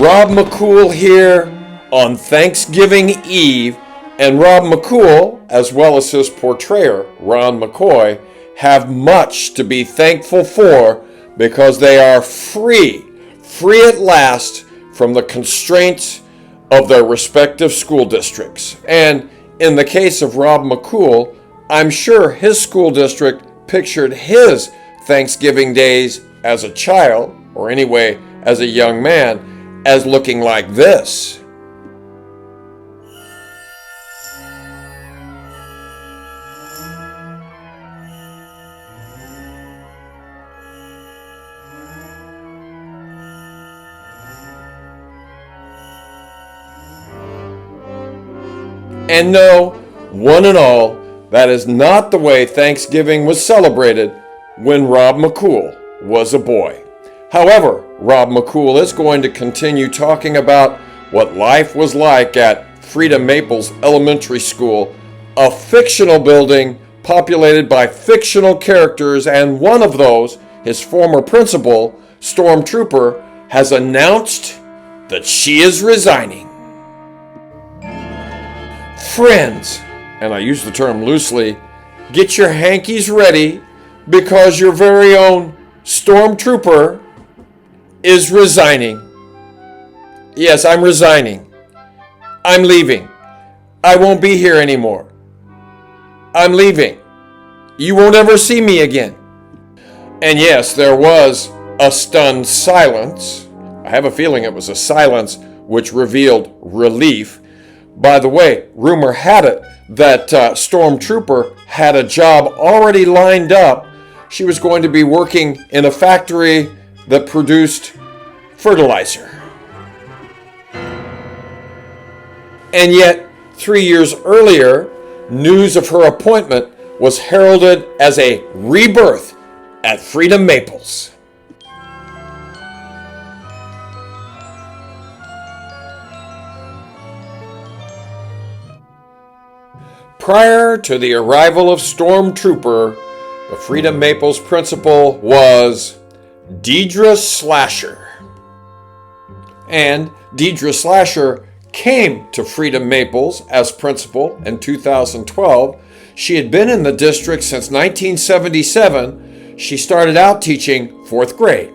Rob McCool here on Thanksgiving Eve, and Rob McCool, as well as his portrayer, Ron McCoy, have much to be thankful for because they are free at last from the constraints of their respective school districts. And in the case of Rob McCool, I'm sure his school district pictured his Thanksgiving days as a child, or anyway, as a young man, as looking like this. And no, one and all, that is not the way Thanksgiving was celebrated when Rob McCool was a boy. However, Rob McCool is going to continue talking about what life was like at Freedom Maples Elementary School, a fictional building populated by fictional characters, and one of those, his former principal, Stormtrooper, has announced that she is resigning. Friends, and I use the term loosely, get your hankies ready because your very own Stormtrooper is resigning. Yes, I'm resigning. I'm leaving. I won't be here anymore. I'm leaving. You won't ever see me again. And yes, there was a stunned silence. I have a feeling it was a silence which revealed relief. By the way, rumor had it that Stormtrooper had a job already lined up. She was going to be working in a factory that produced fertilizer. And yet, 3 years earlier, news of her appointment was heralded as a rebirth at Freedom Maples. Prior to the arrival of Stormtrooper, the Freedom Maples principal was Deidre Slasher. And Deidre Slasher came to Freedom Maples as principal in 2012. She had been in the district since 1977. She started out teaching 4th grade.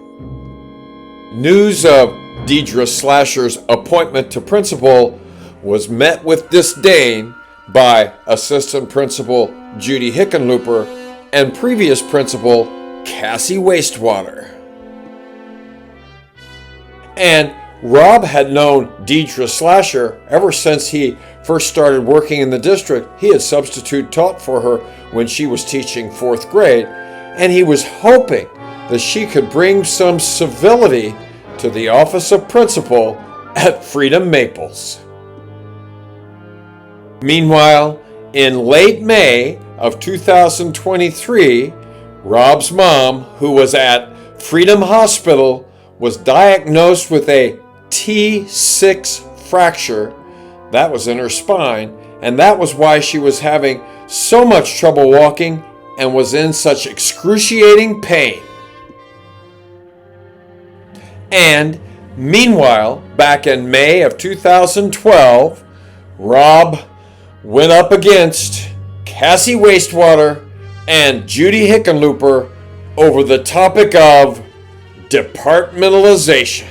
News of Deidre Slasher's appointment to principal was met with disdain by Assistant Principal Judy Hickenlooper and previous Principal Cassie Wastewater. And Rob had known Deidre Slasher ever since he first started working in the district. He had substitute taught for her when she was teaching 4th grade, and he was hoping that she could bring some civility to the office of principal at Freedom Maples. Meanwhile, in late May of 2023, Rob's mom, who was at Freedom Hospital, was diagnosed with a T6 fracture. That was in her spine, and that was why she was having so much trouble walking and was in such excruciating pain. And meanwhile, back in May of 2012, Rob went up against Cassie Wastewater and Judy Hickenlooper over the topic of departmentalization.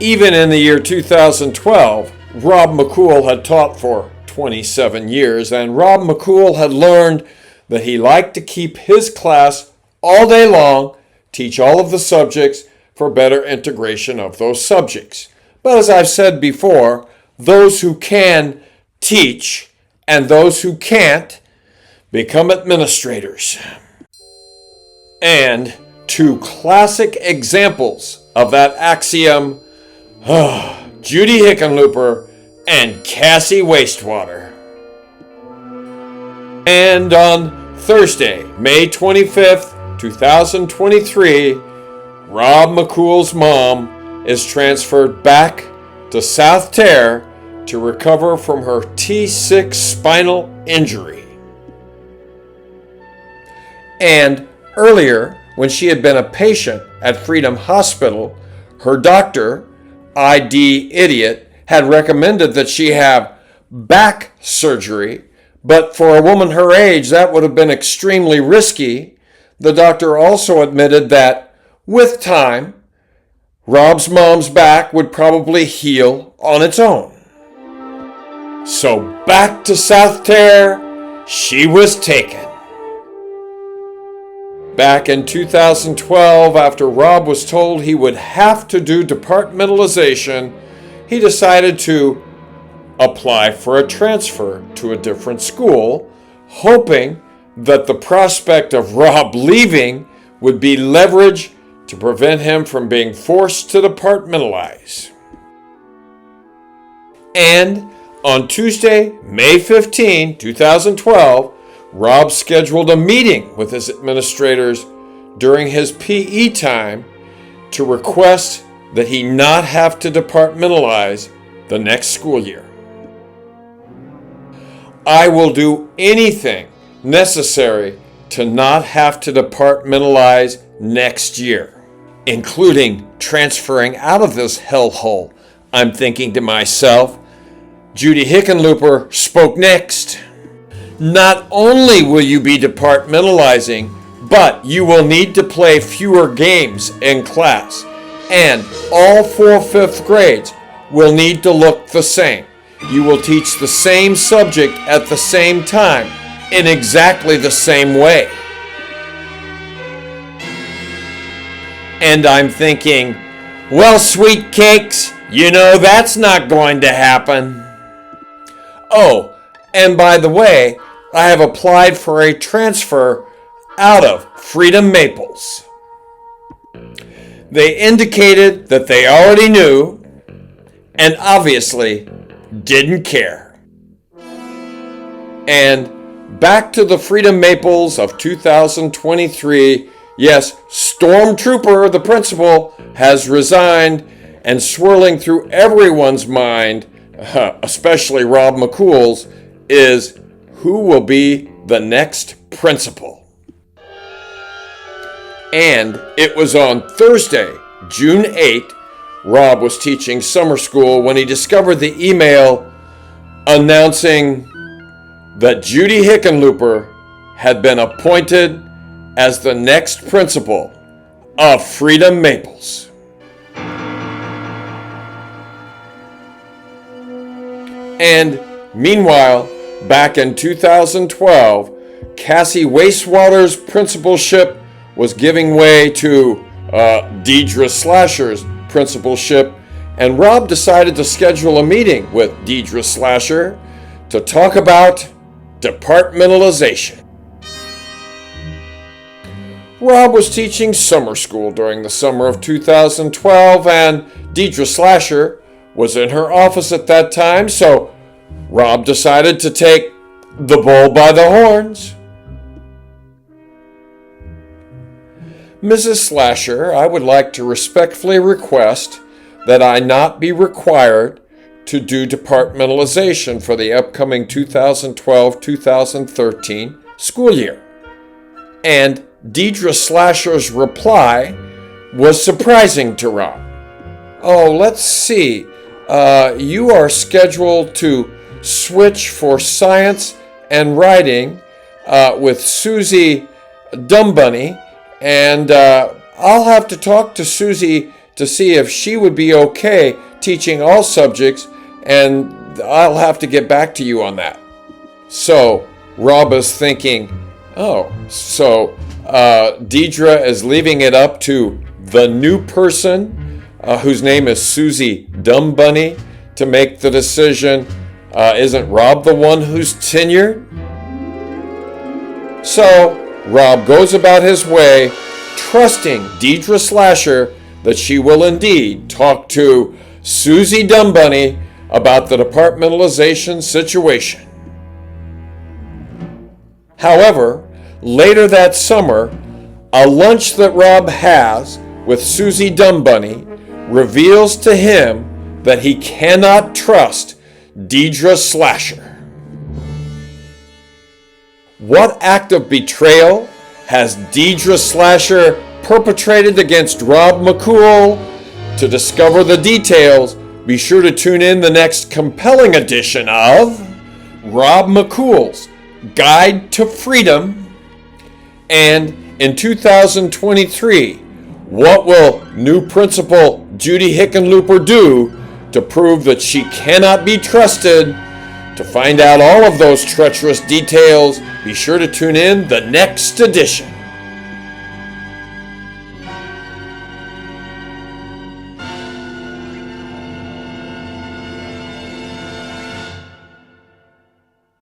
Even in the year 2012, Rob McCool had taught for 27 years, and Rob McCool had learned that he liked to keep his class all day long, teach all of the subjects for better integration of those subjects. But as I've said before, those who can teach and those who can't become administrators. And two classic examples of that axiom, Judy Hickenlooper and Cassie Wastewater. And on Thursday, May 25th, 2023, Rob McCool's mom is transferred back to South Terre to recover from her T6 spinal injury. And earlier, when she had been a patient at Freedom Hospital, her doctor, ID idiot, had recommended that she have back surgery, but for a woman her age, that would have been extremely risky. The doctor also admitted that with time, Rob's mom's back would probably heal on its own. So back to South Terre she was taken. Back in 2012, after Rob was told he would have to do departmentalization, he decided to apply for a transfer to a different school, hoping that the prospect of Rob leaving would be leverage to prevent him from being forced to departmentalize. And on Tuesday, May 15, 2012, Rob scheduled a meeting with his administrators during his PE time to request that he not have to departmentalize the next school year. I will do anything necessary to not have to departmentalize next year, including transferring out of this hellhole, I'm thinking to myself. Judy Hickenlooper spoke next. Not only will you be departmentalizing, but you will need to play fewer games in class, and all 4 5th grades will need to look the same. You will teach the same subject at the same time in exactly the same way. And I'm thinking, well, sweet cakes, you know that's not going to happen. Oh, and by the way, I have applied for a transfer out of Freedom Maples. They indicated that they already knew and obviously didn't care. And back to the Freedom Maples of 2023. Yes, Stormtrooper, the principal, has resigned, and swirling through everyone's mind, especially Rob McCool's, is who will be the next principal. And it was on Thursday, June 8, Rob was teaching summer school when he discovered the email announcing that Judy Hickenlooper had been appointed as the next principal of Freedom Maples. And meanwhile, back in 2012, Cassie Wastewater's principalship was giving way to Deidre Slasher's principalship, and Rob decided to schedule a meeting with Deidre Slasher to talk about departmentalization. Rob was teaching summer school during the summer of 2012, and Deidre Slasher was in her office at that time, so Rob decided to take the bull by the horns. Mrs. Slasher, I would like to respectfully request that I not be required to do departmentalization for the upcoming 2012-2013 school year. And Deidre Slasher's reply was surprising to Rob. Oh, let's see. You are scheduled to switch for science and writing with Susie Dumbunny, and I'll have to talk to Susie to see if she would be okay teaching all subjects, and I'll have to get back to you on that. So Rob is thinking, oh, so Deidre is leaving it up to the new person whose name is Susie Dumbunny to make the decision. Isn't Rob the one who's tenured? So Rob goes about his way, trusting Deidre Slasher that she will indeed talk to Susie Dumbunny about the departmentalization situation. However, later that summer, a lunch that Rob has with Susie Dumbunny reveals to him that he cannot trust Deidre Slasher. What act of betrayal has Deidre Slasher perpetrated against Rob McCool. To discover the details, be sure to tune in the next compelling edition of Rob McCool's Guide to Freedom. And in 2023, what will new Principal Judy Hickenlooper do to prove that she cannot be trusted? To find out all of those treacherous details, be sure to tune in the next edition.